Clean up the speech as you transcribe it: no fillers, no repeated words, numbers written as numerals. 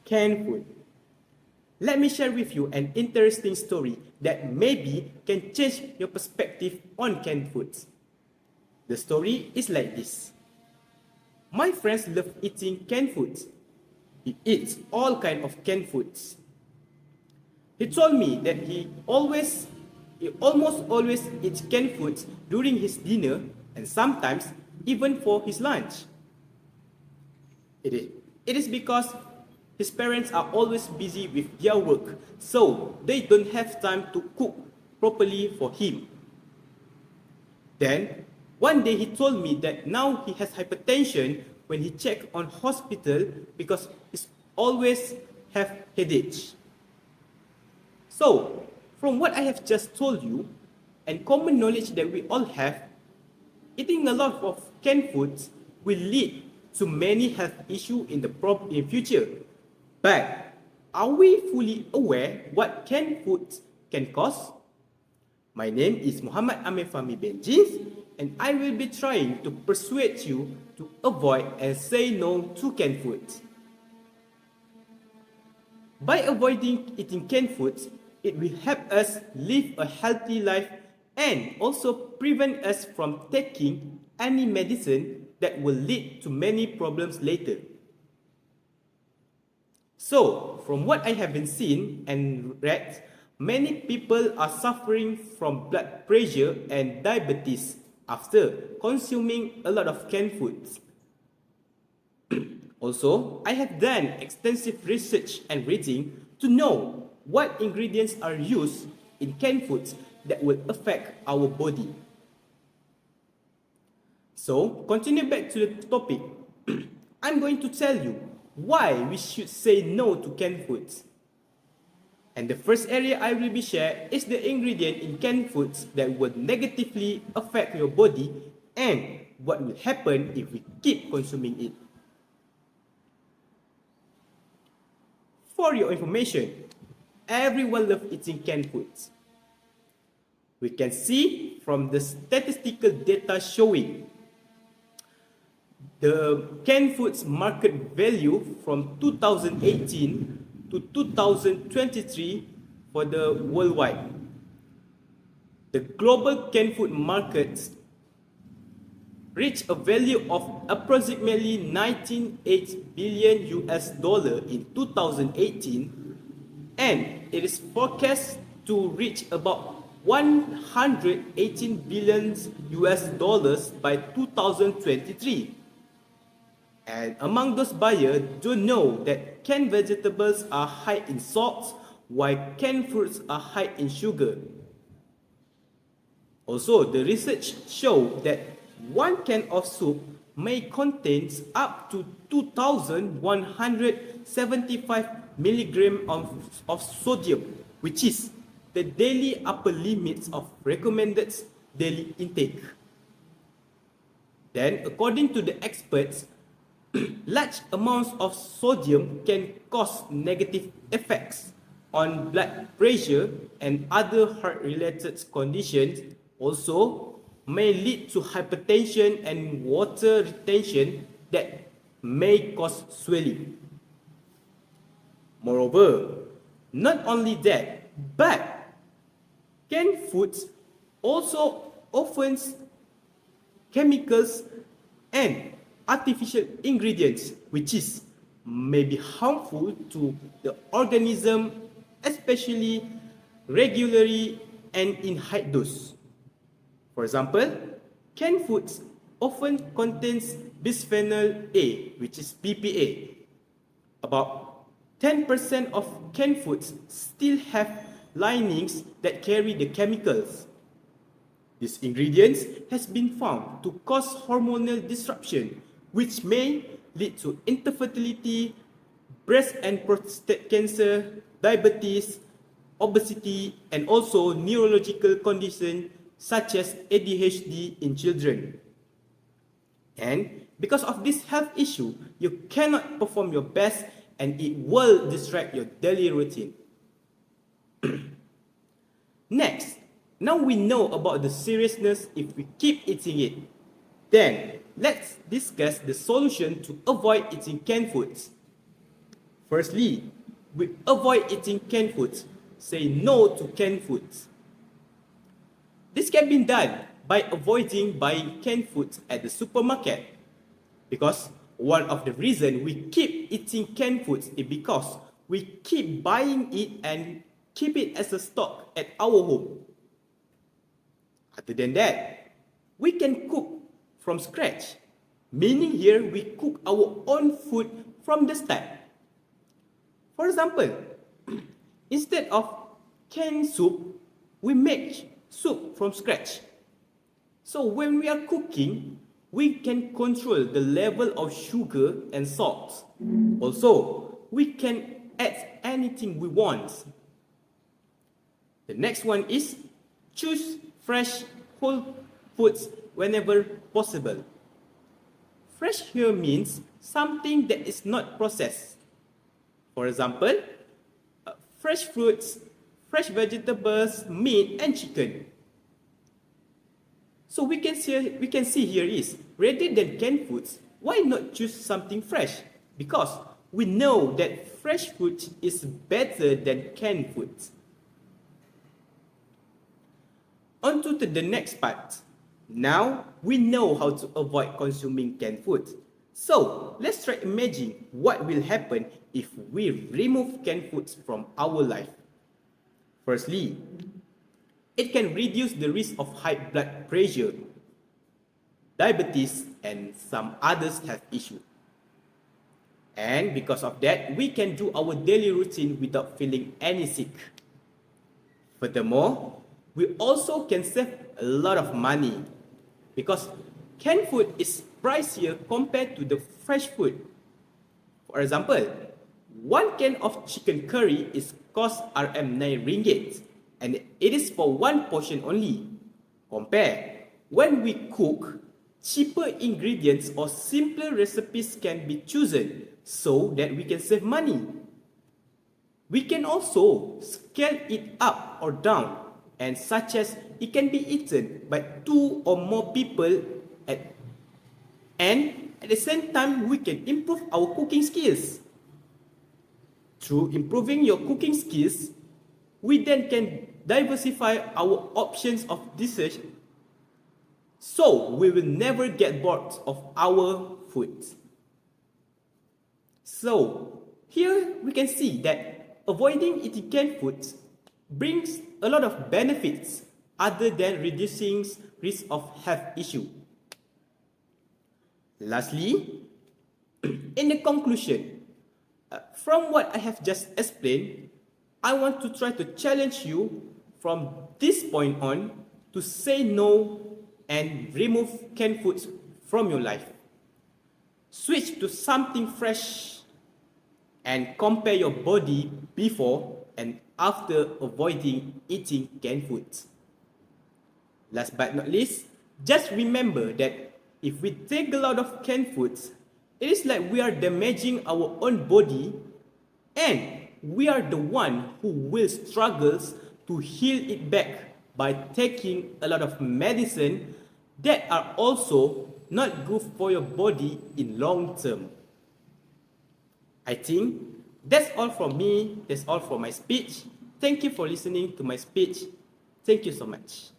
canned food. Let me share with you an interesting story that maybe can change your perspective on canned foods. The story is like this. My friends love eating canned foods. He eats all kinds of canned foods. He told me that he almost always eats canned foods during his dinner and sometimes even for his lunch. It is because his parents are always busy with their work, so they don't have time to cook properly for him. Then, one day he told me that now he has hypertension when he checked on hospital because he always have headaches. So, from what I have just told you, and common knowledge that we all have, eating a lot of canned foods will lead to many health issues in the future. But are we fully aware what canned foods can cause? My name is Muhammad Amir Fahmi bin JINS, and I will be trying to persuade you to avoid and say no to canned foods. By avoiding eating canned foods, it will help us live a healthy life and also prevent us from taking any medicine that will lead to many problems later. So, from what I have been seen and read, many people are suffering from blood pressure and diabetes after consuming a lot of canned foods. Also, I have done extensive research and reading to know what ingredients are used in canned foods that will affect our body. So, continue back to the topic. I'm going to tell you why we should say no to canned foods. And the first area I will be share is the ingredient in canned foods that will negatively affect your body and what will happen if we keep consuming it. For your information, everyone loves eating canned foods. We can see from the statistical data showing the canned foods market value from 2018 to 2023 for the worldwide. The global canned food markets reached a value of approximately 19.8 billion US dollar in 2018, and it is forecast to reach about 118 billion US dollars by 2023. And among those buyers do know that canned vegetables are high in salt, while canned fruits are high in sugar. Also, the research shows that one can of soup may contain up to 2,175 milligrams of sodium, which is the daily upper limits of recommended daily intake. Then, according to the experts, large amounts of sodium can cause negative effects on blood pressure and other heart-related conditions. Also, may lead to hypertension and water retention that may cause swelling. Moreover, not only that, but canned foods also often chemicals and artificial ingredients which is may be harmful to the organism, especially regularly and in high dose. For example, canned foods often contains bisphenol A, which is BPA. About 10% of canned foods still have linings that carry the chemicals. This ingredient has been found to cause hormonal disruption, which may lead to infertility, breast and prostate cancer, diabetes, obesity, and also neurological conditions such as ADHD in children. And because of this health issue, you cannot perform your best and it will distract your daily routine. Next, now we know about the seriousness if we keep eating it. Then, let's discuss the solution to avoid eating canned foods. Firstly, we avoid eating canned foods. Say no to canned foods. This can be done by avoiding buying canned foods at the supermarket. Because one of the reasons we keep eating canned foods is because we keep buying it and keep it as a stock at our home. Other than that, we can cook from scratch, meaning here we cook our own food from the start. For example, instead of canned soup, we make soup from scratch. So when we are cooking, we can control the level of sugar and salt. Also, we can add anything we want. The next one is choose fresh whole foods whenever possible. Fresh here means something that is not processed. For example, fresh fruits, fresh vegetables, meat, and chicken. So we can see here is, rather than canned foods, why not choose something fresh? Because we know that fresh food is better than canned foods. On to the next part. Now we know how to avoid consuming canned food. So let's try imagine what will happen if we remove canned foods from our life. Firstly, it can reduce the risk of high blood pressure, diabetes, and some others health issues. And because of that, we can do our daily routine without feeling any sick. Furthermore, we also can save a lot of money because canned food is pricier compared to the fresh food. For example, one can of chicken curry is cost Rm9 and it is for one portion only. Compare, when we cook, cheaper ingredients or simpler recipes can be chosen so that we can save money. We can also scale it up or down, and such as it can be eaten by 2 or more people and at the same time we can improve our cooking skills. Through improving your cooking skills, we then can diversify our options of dishes so we will never get bored of our food. So here we can see that avoiding eating canned foods brings a lot of benefits other than reducing risk of health issue. Lastly, in the conclusion, from what I have just explained, I want to try to challenge you from this point on to say no and remove canned foods from your life. Switch to something fresh and compare your body before and after avoiding eating canned foods. Last but not least, just remember that if we take a lot of canned foods, it is like we are damaging our own body and we are the one who will struggle to heal it back by taking a lot of medicine that are also not good for your body in long term. I think that's all from me. That's all for my speech. Thank you for listening to my speech. Thank you so much.